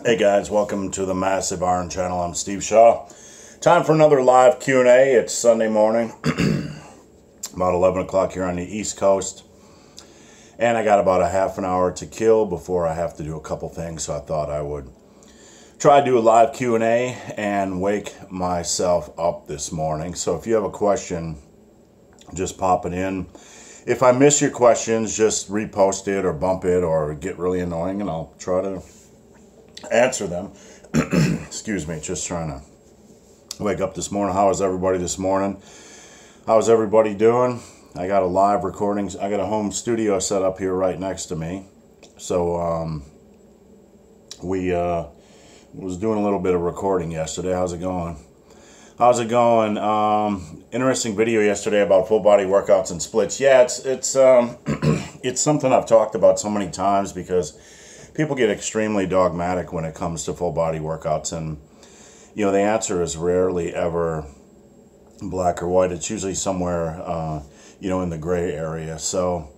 Hey guys, welcome to the Massive Iron Channel. I'm Steve Shaw. Time for another live Q&A. It's Sunday morning, about 11 o'clock here on the East Coast. And I got about a half an hour to kill before I have to do a couple things. So I thought I would try to do a live Q&A and wake myself up this morning. So if you have a question, just pop it in. If I miss your questions, just repost it or bump it or get really annoying and I'll try to answer them. Excuse me, just trying to wake up this morning. How is everybody this morning? How's everybody doing? I got a live recording. I got a home studio set up here right next to me. So we was doing a little bit of recording yesterday. How's it going? How's it going? Interesting video yesterday about full body workouts and splits. Yeah, it's something I've talked about so many times because people get extremely dogmatic when it comes to full body workouts, and you know the answer is rarely ever black or white. It's usually somewhere in the gray area. So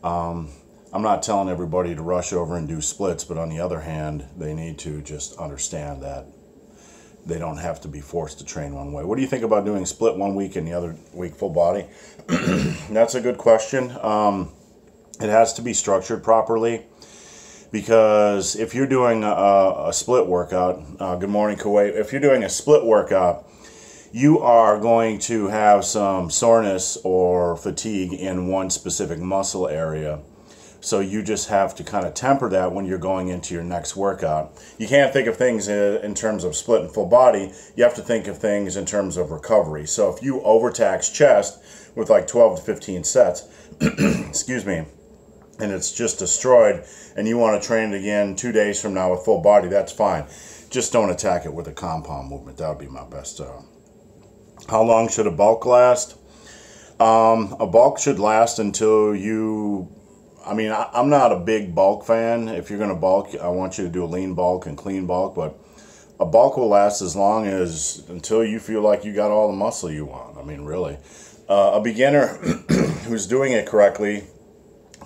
I'm not telling everybody to rush over and do splits, but on the other hand, they need to just understand that they don't have to be forced to train one way. What do you think about doing split one week and the other week full body? That's a good question. It has to be structured properly. Because if you're doing a split workout, good morning Kuwait, if you're doing a split workout, you are going to have some soreness or fatigue in one specific muscle area. So you just have to kind of temper that when you're going into your next workout. You can't think of things in terms of split and full body. You have to think of things in terms of recovery. So if you overtax chest with like 12 to 15 sets, excuse me, and it's just destroyed, and you want to train it again 2 days from now with full body, that's fine. Just don't attack it with a compound movement. That would be my best. How long should a bulk last? A bulk should last until you... I'm not a big bulk fan. If you're going to bulk, I want you to do a lean bulk and clean bulk, but a bulk will last as long as until you feel like you got all the muscle you want. Really. A beginner who's doing it correctly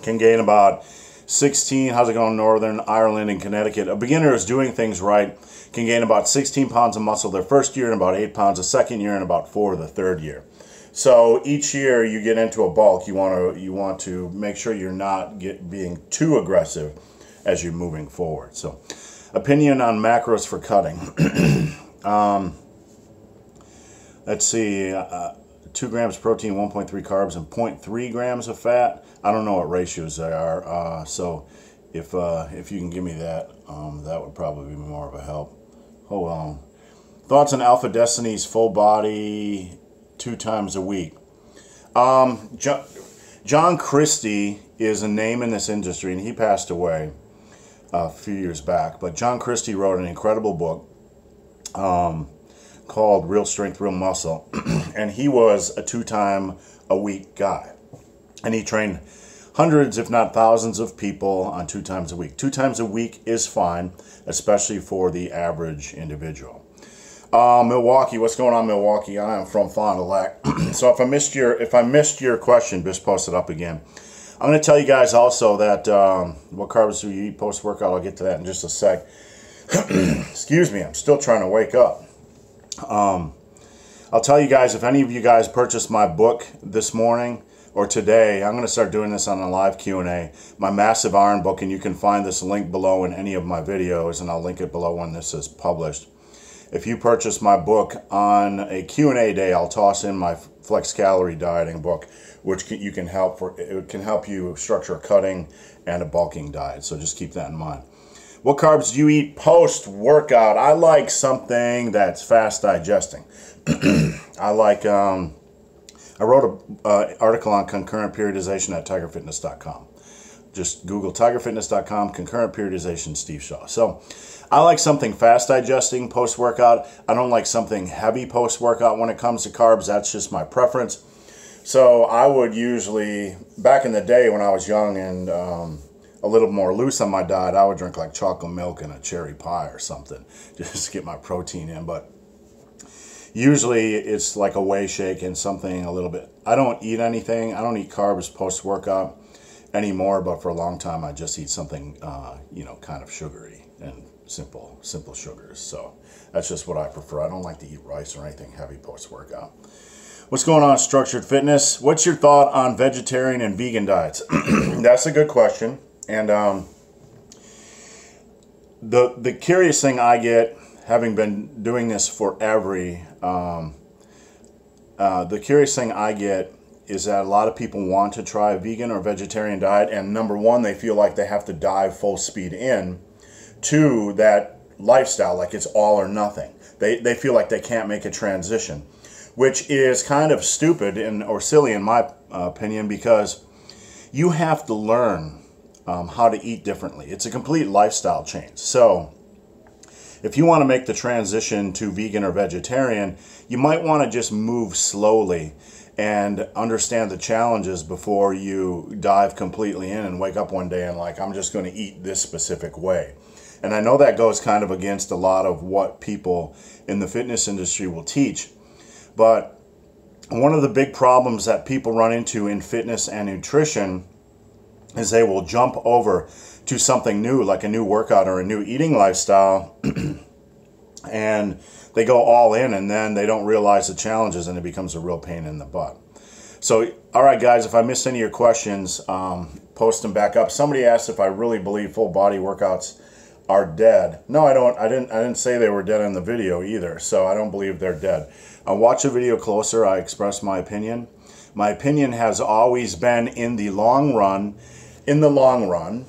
can gain about 16, how's it going, Northern Ireland and Connecticut? A beginner who's doing things right can gain about 16 pounds of muscle their first year and about 8 pounds the second year and about 4 the third year. So each year you get into a bulk, you want to make sure you're not being too aggressive as you're moving forward. So opinion on macros for cutting. Let's see, 2 grams protein, 1.3 carbs, and 0.3 grams of fat. I don't know what ratios they are, so if you can give me that, that would probably be more of a help. Hold on. Thoughts on Alpha Destiny's full body 2 times a week. John Christie is a name in this industry, and he passed away a few years back. But John Christie wrote an incredible book called Real Strength, Real Muscle, and he was a 2-time-a-week guy. And he trained hundreds, if not thousands, of people on 2 times a week. 2 times a week is fine, especially for the average individual. Milwaukee, what's going on, Milwaukee? I am from Fond du Lac. So if I missed your question, just post it up again. I'm going to tell you guys also that what carbs do you eat post-workout? I'll get to that in just a sec. Excuse me, I'm still trying to wake up. I'll tell you guys, if any of you guys purchased my book this morning or today, I'm going to start doing this on a live Q&A, my Massive Iron book, and you can find this link below in any of my videos, and I'll link it below when this is published. If you purchase my book on a Q&A day, I'll toss in my Flex Calorie Dieting book, which it can help you structure a cutting and a bulking diet. So just keep that in mind. What carbs do you eat post-workout? I like something that's fast digesting. I wrote an article on concurrent periodization at tigerfitness.com. Just Google tigerfitness.com, concurrent periodization, Steve Shaw. So I like something fast digesting post-workout. I don't like something heavy post-workout when it comes to carbs. That's just my preference. So I would usually, back in the day when I was young and a little more loose on my diet, I would drink like chocolate milk and a cherry pie or something just to get my protein in. But usually it's like a whey shake and something a little bit. I don't eat anything. I don't eat carbs post-workout anymore, but for a long time I just eat something, kind of sugary and simple sugars. So that's just what I prefer. I don't like to eat rice or anything heavy post-workout. What's going on, Structured Fitness? What's your thought on vegetarian and vegan diets? That's a good question. And the curious thing I get, having been doing this forever, the curious thing I get is that a lot of people want to try a vegan or vegetarian diet, and number one, they feel like they have to dive full speed in to that lifestyle, like it's all or nothing. They feel like they can't make a transition, which is kind of stupid or silly in my opinion, because you have to learn how to eat differently. It's a complete lifestyle change. So if you want to make the transition to vegan or vegetarian, you might want to just move slowly and understand the challenges before you dive completely in and wake up one day and like, I'm just going to eat this specific way. And I know that goes kind of against a lot of what people in the fitness industry will teach. But one of the big problems that people run into in fitness and nutrition is they will jump over to something new, like a new workout or a new eating lifestyle, and they go all in, and then they don't realize the challenges, and it becomes a real pain in the butt. So, all right, guys, if I missed any of your questions, post them back up. Somebody asked if I really believe full body workouts are dead. No, I don't. I didn't say they were dead in the video either. So I don't believe they're dead. Watch the video closer. I express my opinion. My opinion has always been in the long run. In the long run,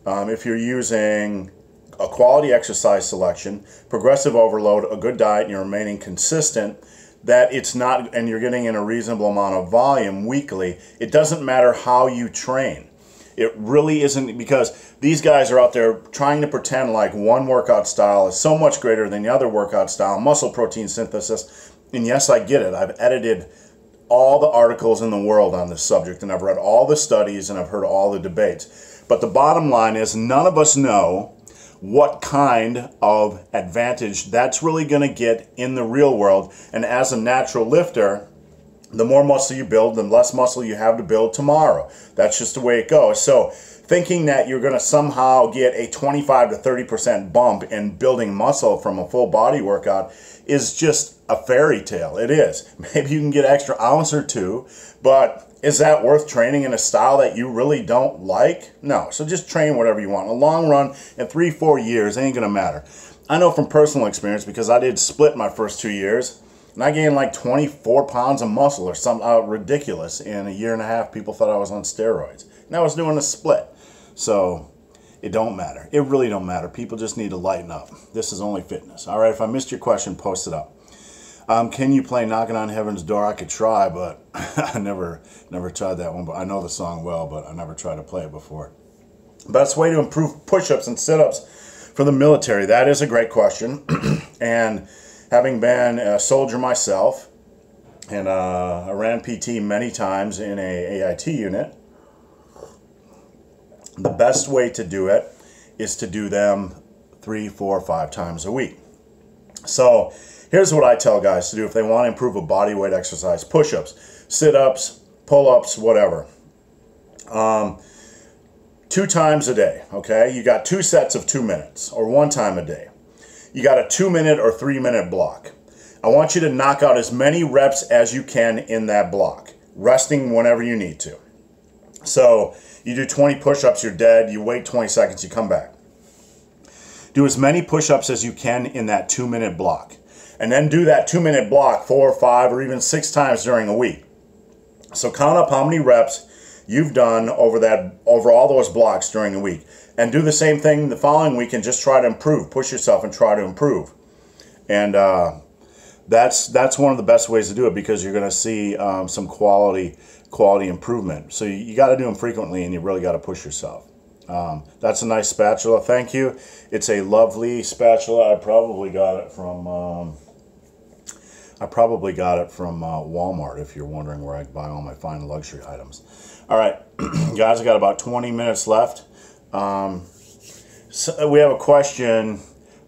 if you're using a quality exercise selection, progressive overload, a good diet, and you're remaining consistent, that it's not, and you're getting in a reasonable amount of volume weekly, it doesn't matter how you train. It really isn't, because these guys are out there trying to pretend like one workout style is so much greater than the other workout style, muscle protein synthesis. And yes, I get it. I've edited all the articles in the world on this subject, and I've read all the studies, and I've heard all the debates. But the bottom line is, none of us know what kind of advantage that's really going to get in the real world. And as a natural lifter, the more muscle you build, the less muscle you have to build tomorrow. That's just the way it goes. So thinking that you're going to somehow get a 25 to 30% bump in building muscle from a full body workout is just a fairy tale. It is. Maybe you can get an extra ounce or two, but is that worth training in a style that you really don't like? No. So just train whatever you want. In the long run, in 3-4 years, it ain't going to matter. I know from personal experience, because I did split my first 2 years, and I gained like 24 pounds of muscle or something ridiculous. In a year and a half, people thought I was on steroids. And I was doing a split. So it don't matter. It really don't matter. People just need to lighten up. This is only fitness. All right, if I missed your question, post it up. Can you play Knocking on Heaven's Door? I could try, but I never tried that one. But I know the song well, but I never tried to play it before. Best way to improve push-ups and sit-ups for the military? That is a great question. And having been a soldier myself, and I ran PT many times in a AIT unit, the best way to do it is to do them 3, 4, 5 times a week. So here's what I tell guys to do if they want to improve a body weight exercise: push-ups, sit-ups, pull-ups, whatever. 2 times a day, okay? You got 2 sets of 2 minutes, or 1 time a day. You got a 2-minute or 3-minute block. I want you to knock out as many reps as you can in that block, resting whenever you need to. So you do 20 push-ups, you're dead. You wait 20 seconds, you come back. Do as many push-ups as you can in that 2-minute block. And then do that 2-minute block 4 or 5 or even 6 times during a week. So count up how many reps you've done over all those blocks during the week. And do the same thing the following week and just try to improve. Push yourself and try to improve. And that's one of the best ways to do it, because you're going to see some quality improvement. So you got to do them frequently, and you really got to push yourself. That's a nice spatula. Thank you. It's a lovely spatula. I probably got it from Walmart, if you're wondering where I buy all my fine luxury items. All right, guys, I got about 20 minutes left. So we have a question.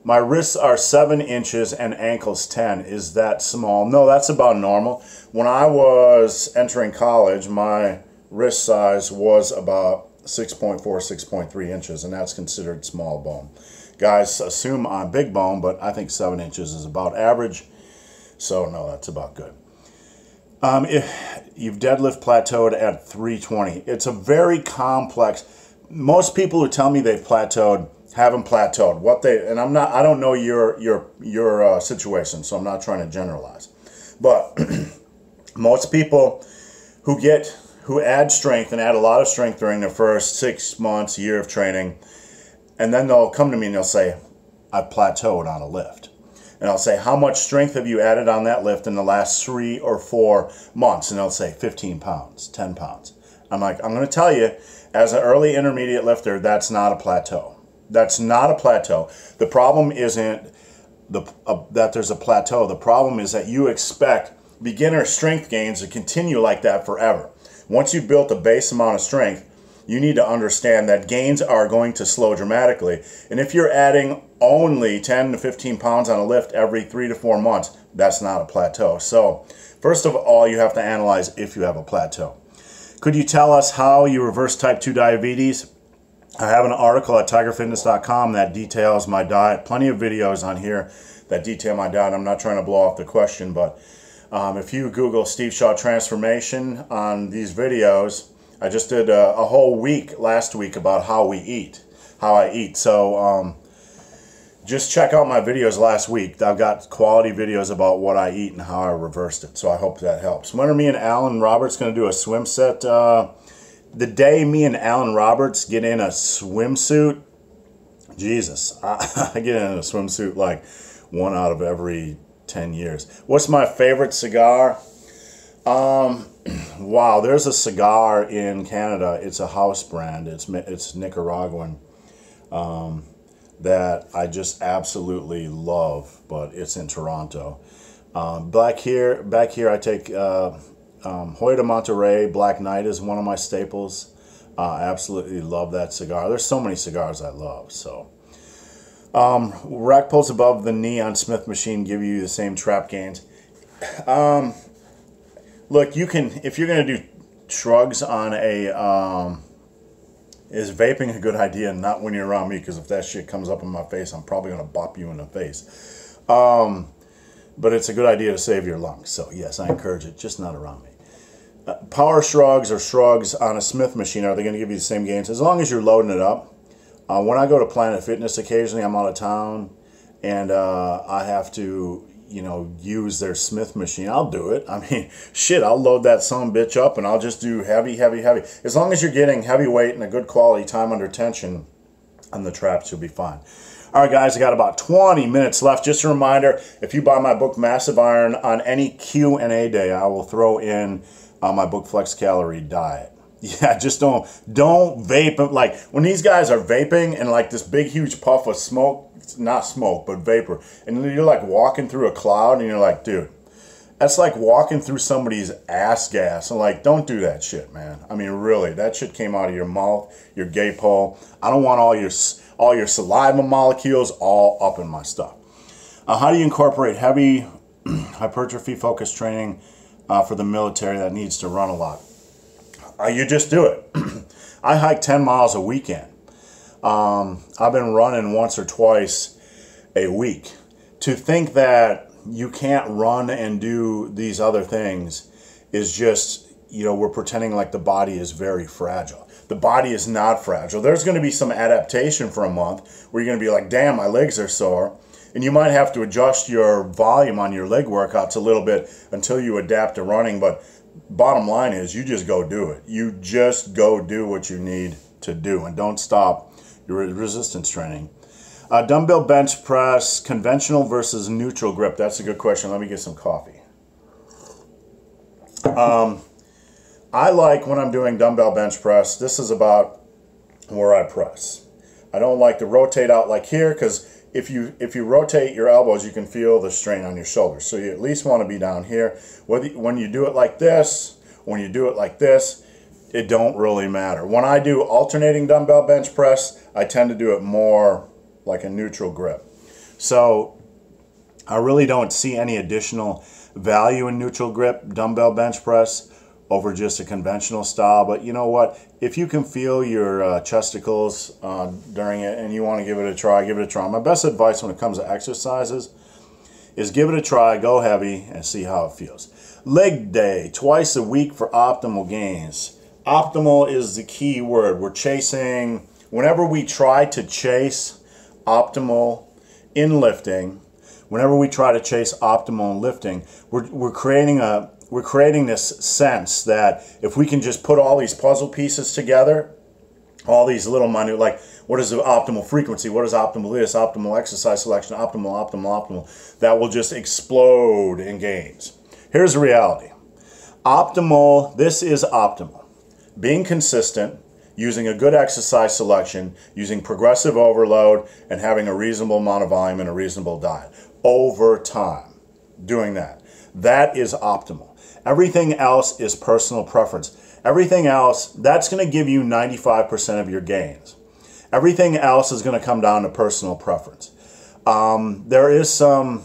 My wrists are 7 inches and ankles 10. Is that small? No, that's about normal. When I was entering college, my wrist size was about 6.4, 6.3 inches, and that's considered small bone. Guys assume I'm big bone, but I think 7 inches is about average. So no, that's about good. If you've deadlift plateaued at 320, it's a very complex. Most people who tell me they've plateaued haven't plateaued. And I don't know your situation, so I'm not trying to generalize. But most people who add strength and add a lot of strength during their first 6 months, year of training, and then they'll come to me and they'll say, I've plateaued on a lift. And I'll say, how much strength have you added on that lift in the last 3 or 4 months? And they'll say 15 pounds, 10 pounds. I'm like, I'm going to tell you, as an early intermediate lifter, that's not a plateau. That's not a plateau. The problem isn't that there's a plateau. The problem is that you expect beginner strength gains to continue like that forever. Once you've built a base amount of strength, you need to understand that gains are going to slow dramatically. And if you're adding only 10 to 15 pounds on a lift every 3 to 4 months, that's not a plateau. So first of all, you have to analyze if you have a plateau. Could you tell us how you reverse type 2 diabetes? I have an article at tigerfitness.com that details my diet. Plenty of videos on here that detail my diet. I'm not trying to blow off the question, but if you Google Steve Shaw transformation on these videos, I just did a whole week last week about how I eat. So just check out my videos last week. I've got quality videos about what I eat and how I reversed it. So I hope that helps. When are me and Alan Roberts going to do a swim set? The day me and Alan Roberts get in a swimsuit, Jesus, I get in a swimsuit like 1 out of every 10 years. What's my favorite cigar? Wow, there's a cigar in Canada. It's a house brand. It's Nicaraguan. That I just absolutely love, but it's in Toronto. Back here I take Hoyo de Monterrey Black Knight is one of my staples. I absolutely love that cigar. There's so many cigars I love. So rack pulls above the knee on Smith machine give you the same trap gains. Look, you can, if you're going to do shrugs on a is vaping a good idea? Not when you're around me, because if that shit comes up in my face, I'm probably going to bop you in the face. But it's a good idea to save your lungs. So yes, I encourage it, just not around me. Power shrugs or shrugs on a Smith machine, are they going to give you the same gains? As long as you're loading it up. When I go to Planet Fitness, occasionally I'm out of town and I have to, use their Smith machine. I'll do it. I mean, shit, I'll load that son of a bitch up and I'll just do heavy. As long as you're getting heavy weight and a good quality time under tension on the traps, you'll be fine. All right, guys, I got about 20 minutes left. Just a reminder, if you buy my book, Massive Iron, on any Q&A day, I will throw in my book, Flex Calorie Diet. Yeah, just don't vape. Like, when these guys are vaping and like this big, huge puff of smoke, not smoke, but vapor, and you're like walking through a cloud and you're like, dude, that's like walking through somebody's ass gas. And like, don't do that shit, man. I mean, really, that shit came out of your mouth, your gape hole. I don't want all your saliva molecules all up in my stuff. How do you incorporate heavy hypertrophy focused training for the military that needs to run a lot? You just do it. I hike 10 miles a weekend. I've been running once or twice a week. To think that you can't run and do these other things is just, we're pretending like the body is very fragile. The body is not fragile. There's going to be some adaptation for a month where you're going to be like, damn, my legs are sore. And you might have to adjust your volume on your leg workouts a little bit until you adapt to running. But bottom line is, you just go do it. You just go do what you need to do and don't stop your resistance training. Dumbbell bench press, conventional versus neutral grip. That's a good question. Let me get some coffee. I like when I'm doing dumbbell bench press, this is about where I press. I don't like to rotate out like here, because if you rotate your elbows, you can feel the strain on your shoulders. So you at least want to be down here. When you do it like this, when you do it like this, it don't really matter. When I do alternating dumbbell bench press, I tend to do it more like a neutral grip. So I really don't see any additional value in neutral grip dumbbell bench press over just a conventional style. But you know what? If you can feel your chesticles during it and you want to give it a try, give it a try. My best advice when it comes to exercises is give it a try, go heavy, and see how it feels. Leg day, twice a week for optimal gains. Optimal is the key word. We're chasing, whenever we try to chase optimal in lifting, whenever we try to chase optimal in lifting, we're creating this sense that if we can just put all these puzzle pieces together, all these little minute, like what is the optimal frequency, what is optimal this, optimal exercise selection, optimal, that will just explode in gains. Here's the reality. Optimal, this is optimal. Being consistent, using a good exercise selection, using progressive overload, and having a reasonable amount of volume and a reasonable diet. Over time, doing that. That is optimal. Everything else is personal preference. Everything else, that's going to give you 95% of your gains. Everything else is going to come down to personal preference. There is some,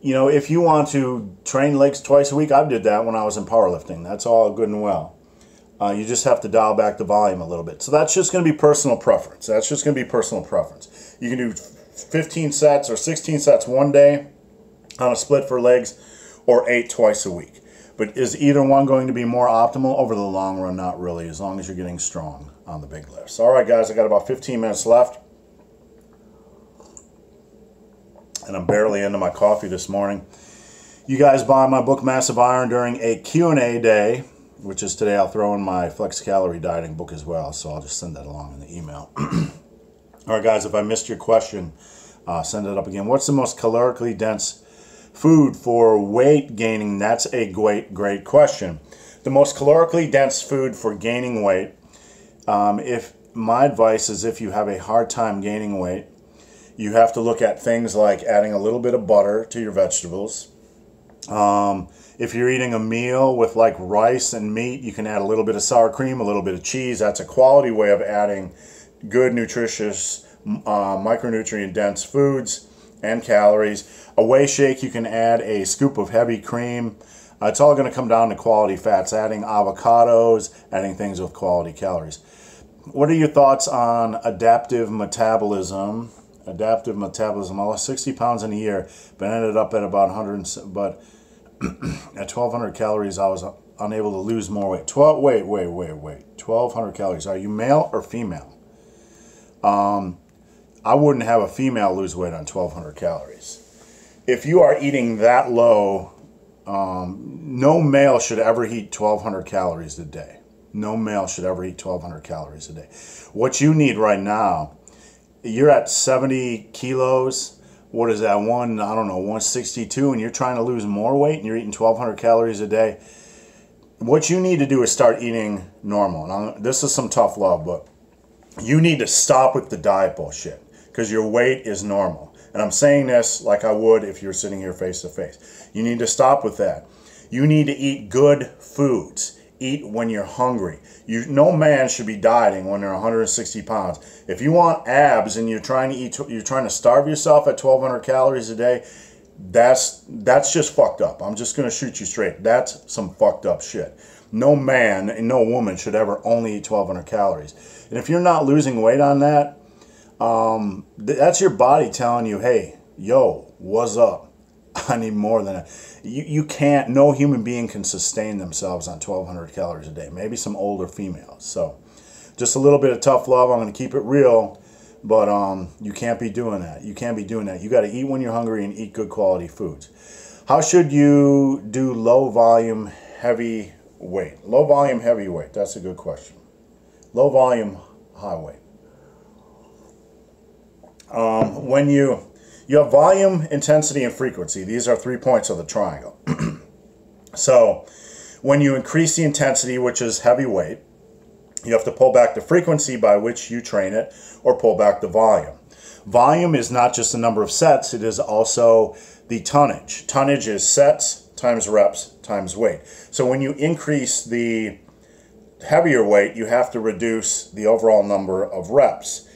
you know, if you want to train legs twice a week, I did that when I was in powerlifting. That's all good and well. You just have to dial back the volume a little bit. So that's just going to be personal preference. That's just going to be personal preference. You can do 15 sets or 16 sets one day on a split for legs, or 8 twice a week. But is either one going to be more optimal? Over the long run, not really, as long as you're getting strong on the big lifts. All right, guys, I got about 15 minutes left. And I'm barely into my coffee this morning. You guys buy my book, Massive Iron, during a Q&A day, which is today. I'll throw in my Flex Calorie Dieting book as well, so I'll just send that along in the email. All right, guys, if I missed your question, send it up again. What's the most calorically dense food for weight gaining? That's a great question. The most calorically dense food for gaining weight, if my advice is if you have a hard time gaining weight, you have to look at things like adding a little bit of butter to your vegetables. If you're eating a meal with like rice and meat, you can add a little bit of sour cream, a little bit of cheese. That's a quality way of adding good, nutritious, micronutrient dense foods and calories. A whey shake, you can add a scoop of heavy cream. It's all going to come down to quality fats, adding avocados, adding things with quality calories. What are your thoughts on adaptive metabolism? Adaptive metabolism. I lost 60 pounds in a year, but ended up at about 100. But at 1,200 calories, I was unable to lose more weight. 1,200 calories. Are you male or female? I wouldn't have a female lose weight on 1,200 calories. If you are eating that low, no male should ever eat 1,200 calories a day. No male should ever eat 1,200 calories a day. What you need right now, you're at 70 kilos. What is that? 162, and you're trying to lose more weight, and you're eating 1,200 calories a day. What you need to do is start eating normal. Now, this is some tough love, but you need to stop with the diet bullshit, because your weight is normal. And I'm saying this like I would if you're sitting here face to face. You need to stop with that. You need to eat good foods. Eat when you're hungry. No man should be dieting when they're 160 pounds. If you want abs and you're trying to starve yourself at 1,200 calories a day, that's just fucked up. I'm just going to shoot you straight. That's some fucked up shit. No man and no woman should ever only eat 1,200 calories. And if you're not losing weight on that, that's your body telling you, hey, yo, what's up? I need more than that. You can't, no human being can sustain themselves on 1,200 calories a day. Maybe some older females. So just a little bit of tough love. I'm going to keep it real, but you can't be doing that. You can't be doing that. You got to eat when you're hungry and eat good quality foods. How should you do low volume, heavy weight? Low volume, heavy weight. That's a good question. Low volume, high weight. When you have volume, intensity, and frequency. These are 3 points of the triangle. So when you increase the intensity, which is heavy weight, you have to pull back the frequency by which you train it, or pull back the volume. Volume is not just the number of sets, it is also the tonnage. Tonnage is sets times reps times weight. So when you increase the heavier weight, you have to reduce the overall number of reps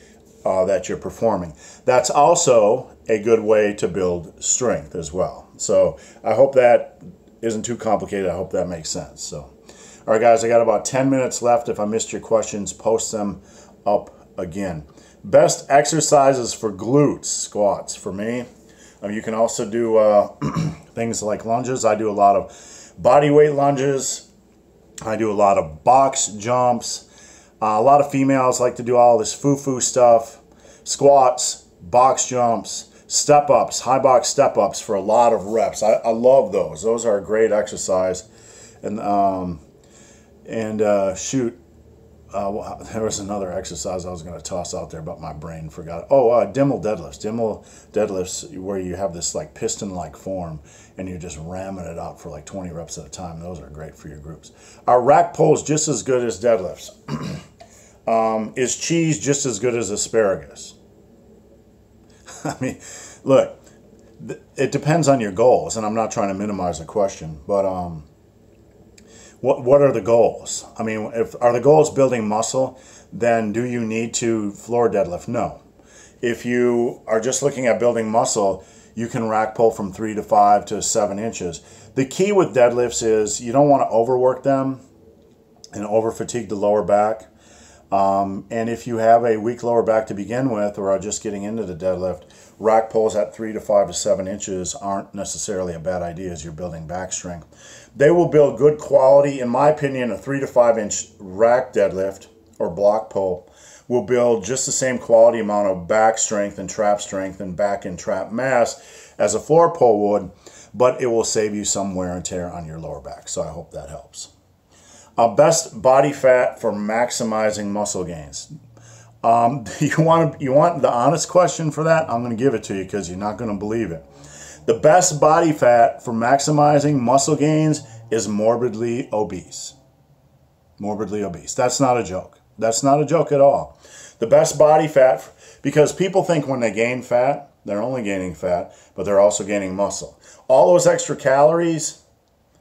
that you're performing. That's also a good way to build strength as well. So I hope that isn't too complicated. I hope that makes sense. So All right, guys, I got about 10 minutes left. If I missed your questions, post them up again. Best exercises for glutes, squats for me. You can also do things like lunges. I do a lot of body weight lunges. I do a lot of box jumps. A lot of females like to do all this foo-foo stuff. Squats, box jumps, step-ups, high box step-ups for a lot of reps. I love those. Those are a great exercise. Shoot. There was another exercise I was going to toss out there, but my brain forgot. Oh, Dimmel deadlifts. Dimmel deadlifts, where you have this like piston-like form, and you're just ramming it out for like 20 reps at a time. Those are great for your groups. Are rack pulls just as good as deadlifts? Is cheese just as good as asparagus? I mean, look, it depends on your goals, and I'm not trying to minimize the question, but What are the goals? I mean, are the goals building muscle, then do you need to floor deadlift? No. If you are just looking at building muscle, you can rack pull from 3 to 5 to 7 inches. The key with deadlifts is you don't want to overwork them and over fatigue the lower back. And if you have a weak lower back to begin with, or are just getting into the deadlift, rack pulls at 3 to 5 to 7 inches aren't necessarily a bad idea as you're building back strength. They will build good quality. In my opinion, a 3 to 5 inch rack deadlift or block pull will build just the same quality amount of back strength and back and trap mass as a floor pull would, but it will save you some wear and tear on your lower back. So I hope that helps. Best body fat for maximizing muscle gains. You want the honest question for that? I'm going to give it to you because you're not going to believe it. The best body fat for maximizing muscle gains is morbidly obese. Morbidly obese. That's not a joke. That's not a joke at all. The best body fat, because people think when they gain fat, they're only gaining fat, but they're also gaining muscle. All those extra calories,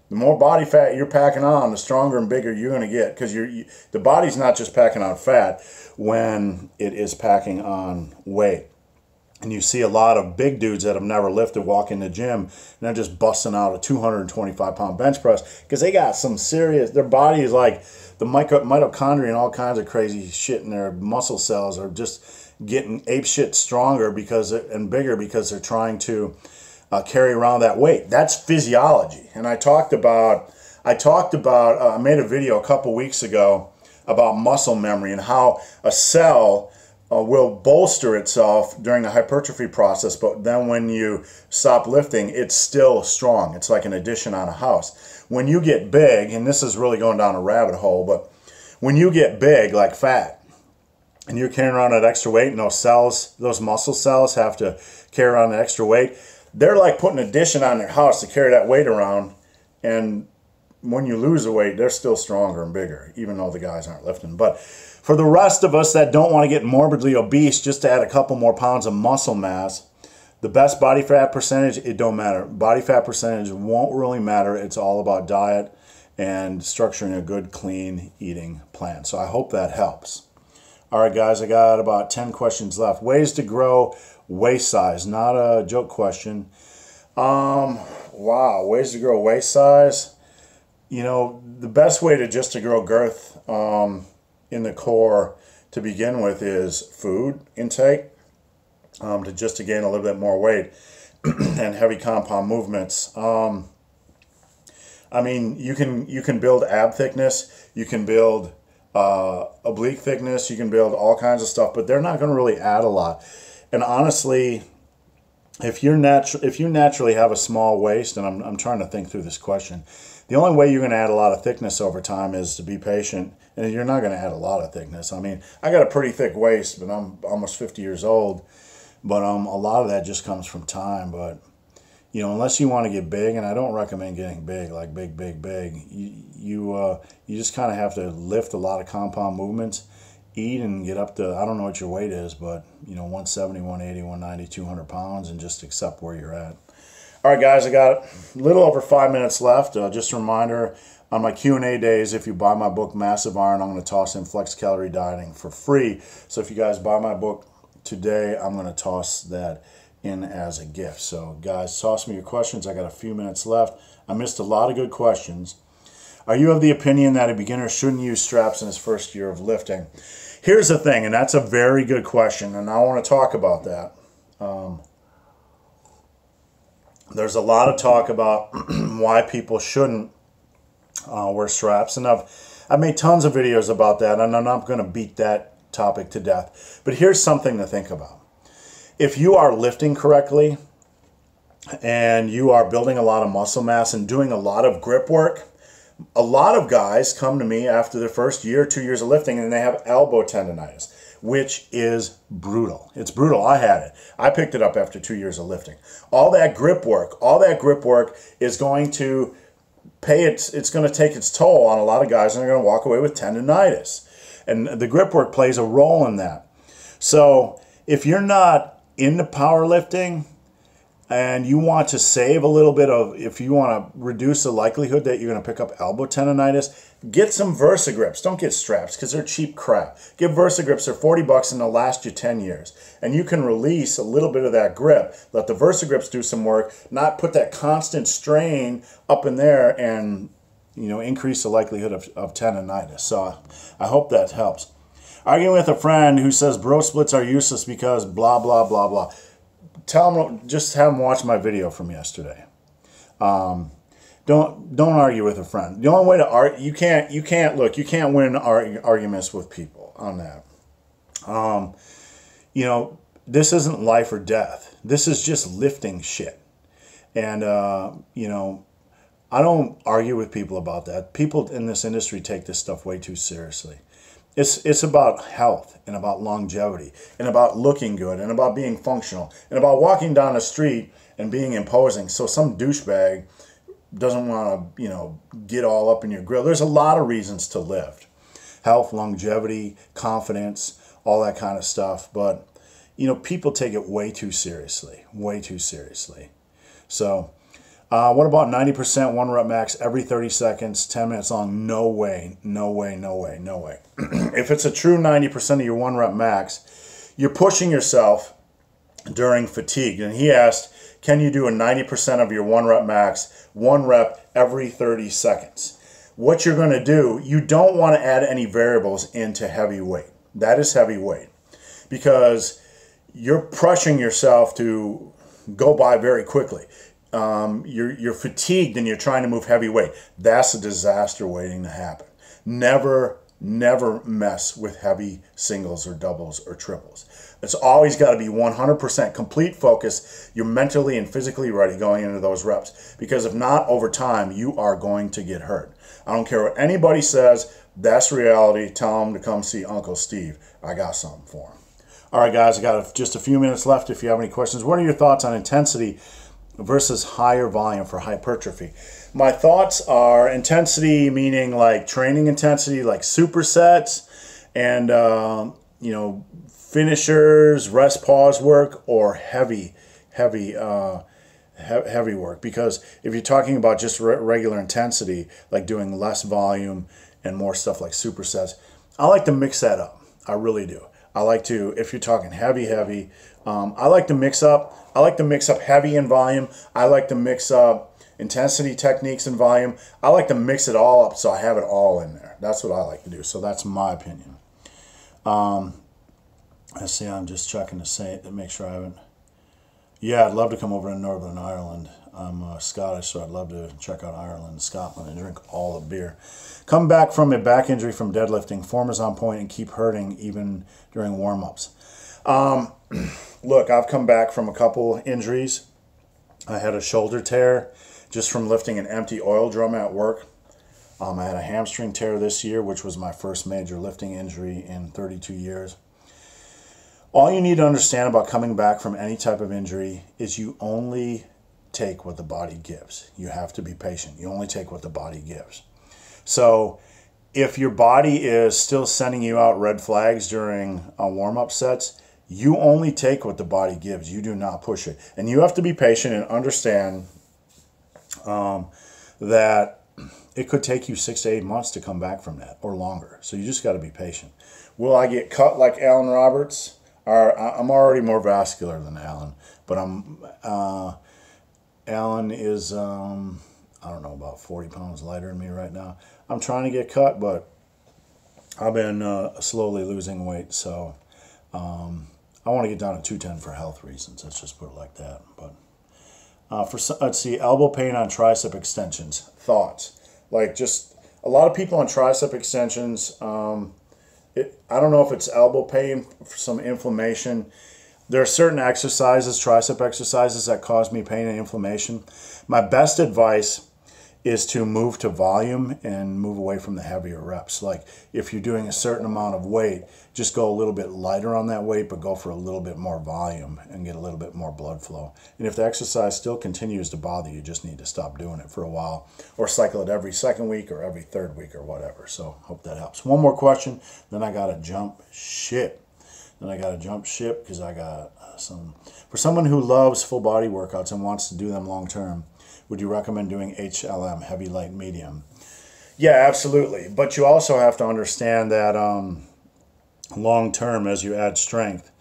the more body fat you're packing on, the stronger and bigger you're going to get, because the body's not just packing on fat when it is packing on weight. And you see a lot of big dudes that have never lifted walk in the gym, and they're just busting out a 225-pound bench press because they got some serious, their body is like the mitochondria and all kinds of crazy shit in their muscle cells are just getting ape shit stronger and bigger because they're trying to carry around that weight. That's physiology. And I made a video a couple weeks ago about muscle memory and how a cell will bolster itself during the hypertrophy process, but then when you stop lifting, it's still strong. It's like an addition on a house. When you get big, and this is really going down a rabbit hole, but when you get big, like fat, and you're carrying around that extra weight, and those muscle cells have to carry around the extra weight, they're like putting an addition on their house to carry that weight around, and when you lose the weight, they're still stronger and bigger, even though the guys aren't lifting. But for the rest of us that don't want to get morbidly obese just to add a couple more pounds of muscle mass, the best body fat percentage, it don't matter. Body fat percentage won't really matter. It's all about diet and structuring a good, clean eating plan. So I hope that helps. All right, guys, I got about 10 questions left. Ways to grow waist size. Not a joke question. Wow, ways to grow waist size. You know, the best way to grow girth in the core to begin with is food intake, to gain a little bit more weight and heavy compound movements. I mean, you can build ab thickness, you can build oblique thickness, you can build all kinds of stuff, but they're not going to really add a lot. And honestly, if you naturally have a small waist, and I'm trying to think through this question, the only way you're going to add a lot of thickness over time is to be patient, and you're not going to add a lot of thickness. I mean, I got a pretty thick waist, but I'm almost 50 years old, but a lot of that just comes from time. But you know, unless you want to get big, and I don't recommend getting big, like big, you just kind of have to lift a lot of compound movements, eat, and get up to, I don't know what your weight is, but you know, 170, 180, 190, 200 pounds, and just accept where you're at. All right, guys, I got a little over 5 minutes left. Just a reminder, on my Q&A days, if you buy my book, Massive Iron, I'm going to toss in Flex Calorie Dieting for free. So if you guys buy my book today, I'm going to toss that in as a gift. So, guys, toss me your questions. I got a few minutes left. I missed a lot of good questions. Are you of the opinion that a beginner shouldn't use straps in his first year of lifting? Here's the thing, and that's a very good question, and I want to talk about that. There's a lot of talk about why people shouldn't wear straps, and I've made tons of videos about that, and I'm not going to beat that topic to death. But here's something to think about. If you are lifting correctly and you are building a lot of muscle mass and doing a lot of grip work, a lot of guys come to me after their first year, 2 years of lifting, and they have elbow tendonitis, which is brutal. It's brutal. I had it. I picked it up after 2 years of lifting. All that grip work is going to it's going to take its toll on a lot of guys, and they're going to walk away with tendonitis. And the grip work plays a role in that. So if you're not into powerlifting and you want to save a little bit of, if you want to reduce the likelihood that you're going to pick up elbow tendonitis, get some VersaGrips. Don't get straps because they're cheap crap. Get VersaGrips. They're $40 and they'll last you 10 years. And you can release a little bit of that grip. Let the VersaGrips do some work, not put that constant strain up in there and, you know, increase the likelihood of tendonitis. So I hope that helps. Arguing with a friend who says bro splits are useless because blah, blah, blah, blah. Just have them watch my video from yesterday. Don't argue with a friend. The only way to argue, you can't win arguments with people on that. You know, this isn't life or death. This is just lifting shit. And, you know, I don't argue with people about that. People in this industry take this stuff way too seriously. It's about health and about longevity and about looking good and about being functional and about walking down the street and being imposing. So some douchebag doesn't want to, you know, get all up in your grill. There's a lot of reasons to lift. Health, longevity, confidence, all that kind of stuff. But, you know, people take it way too seriously. Way too seriously. So what about 90% one rep max every 30 seconds, 10 minutes long? No way, no way, no way, no way. If it's a true 90% of your one rep max, you're pushing yourself during fatigue. And he asked, can you do a 90% of your one rep max, one rep every 30 seconds? What you're going to do, you don't want to add any variables into heavy weight. That is heavy weight because you're pressuring yourself to go by very quickly. You're fatigued and you're trying to move heavy weight. That's a disaster waiting to happen. Never mess with heavy singles or doubles or triples. It's always got to be 100% complete focus. You're mentally and physically ready going into those reps, because if not, over time, you are going to get hurt. I don't care what anybody says. That's reality. Tell them to come see Uncle Steve. I got something for them. All right, guys, I got just a few minutes left. If you have any questions, what are your thoughts on intensity versus higher volume for hypertrophy? My thoughts are intensity, meaning like training intensity, like supersets and, you know, finishers, rest pause work, or heavy work. Because if you're talking about just regular intensity, like doing less volume and more stuff like supersets, I like to mix that up. I really do. I like to, if you're talking heavy, I like to mix up. I like to mix up heavy and volume. I like to mix up intensity techniques and volume. I like to mix it all up so I have it all in there. That's what I like to do. So that's my opinion. Let's see, I'm just checking to say it to make sure I haven't. Yeah, I'd love to come over to Northern Ireland. I'm Scottish, so I'd love to check out Ireland and Scotland and drink all the beer. Come back from a back injury from deadlifting. Form is on point and keep hurting even during warm-ups. Look, I've come back from a couple injuries. I had a shoulder tear just from lifting an empty oil drum at work. I had a hamstring tear this year, which was my first major lifting injury in 32 years. All you need to understand about coming back from any type of injury is you only take what the body gives. You have to be patient. You only take what the body gives. So if your body is still sending you out red flags during warm-up sets, you only take what the body gives. You do not push it. And you have to be patient and understand that it could take you 6 to 8 months to come back from that or longer. So you just got to be patient. Will I get cut like Alan Roberts? I'm already more vascular than Alan, but Alan is, I don't know, about 40 pounds lighter than me right now. I'm trying to get cut, but I've been slowly losing weight, so I want to get down to 210 for health reasons. Let's just put it like that. But let's see, elbow pain on tricep extensions. Thoughts? Like, just a lot of people on tricep extensions, I don't know if it's elbow pain, some inflammation. There are certain exercises, tricep exercises, that cause me pain and inflammation. My best advice is to move to volume and move away from the heavier reps. Like, if you're doing a certain amount of weight, just go a little bit lighter on that weight, but go for a little bit more volume and get a little bit more blood flow. And if the exercise still continues to bother you, you just need to stop doing it for a while, or cycle it every second week or every third week or whatever. So hope that helps. One more question, then I gotta jump ship. Because I got for someone who loves full body workouts and wants to do them long term, would you recommend doing HLM, heavy, light, medium? Yeah, absolutely. But you also have to understand that long term, as you add strength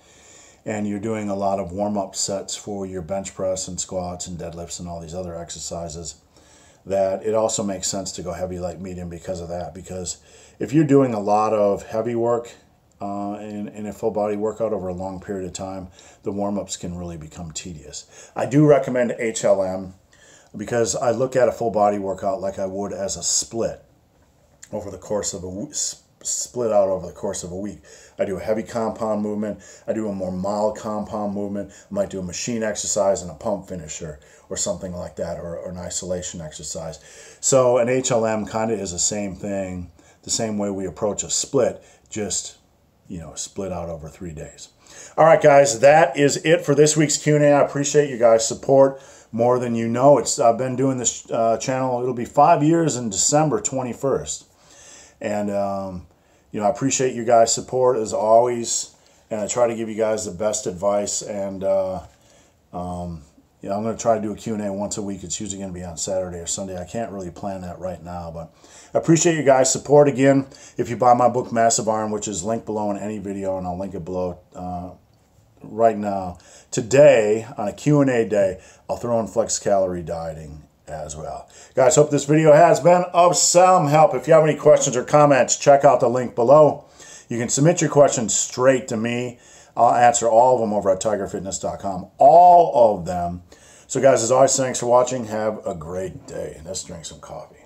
and you're doing a lot of warm-up sets for your bench press and squats and deadlifts and all these other exercises, that it also makes sense to go heavy, light, medium because of that. Because if you're doing a lot of heavy work in a full body workout over a long period of time, the warm-ups can really become tedious. I do recommend HLM because I look at a full body workout like I would as a split over the course of a week. Split out over the course of a week. I do a heavy compound movement. I do a more mild compound movement. I might do a machine exercise and a pump finisher or something like that, or an isolation exercise. So an HLM kind of is the same thing, the same way we approach a split, just, you know, split out over 3 days. All right, guys, that is it for this week's Q&A. I appreciate you guys' support more than you know. I've been doing this channel. It'll be 5 years in December 21st. And, you know, I appreciate you guys' support as always. And I try to give you guys the best advice. And, you know, I'm going to try to do a Q&A once a week. It's usually going to be on Saturday or Sunday. I can't really plan that right now, but I appreciate you guys' support. Again, if you buy my book, Massive Iron, which is linked below in any video, and I'll link it below right now. Today, on a Q&A day, I'll throw in flex calorie dieting as well. Guys, hope this video has been of some help. If you have any questions or comments, check out the link below. You can submit your questions straight to me. I'll answer all of them over at tigerfitness.com. All of them. So guys, as always, thanks for watching. Have a great day. Let's drink some coffee.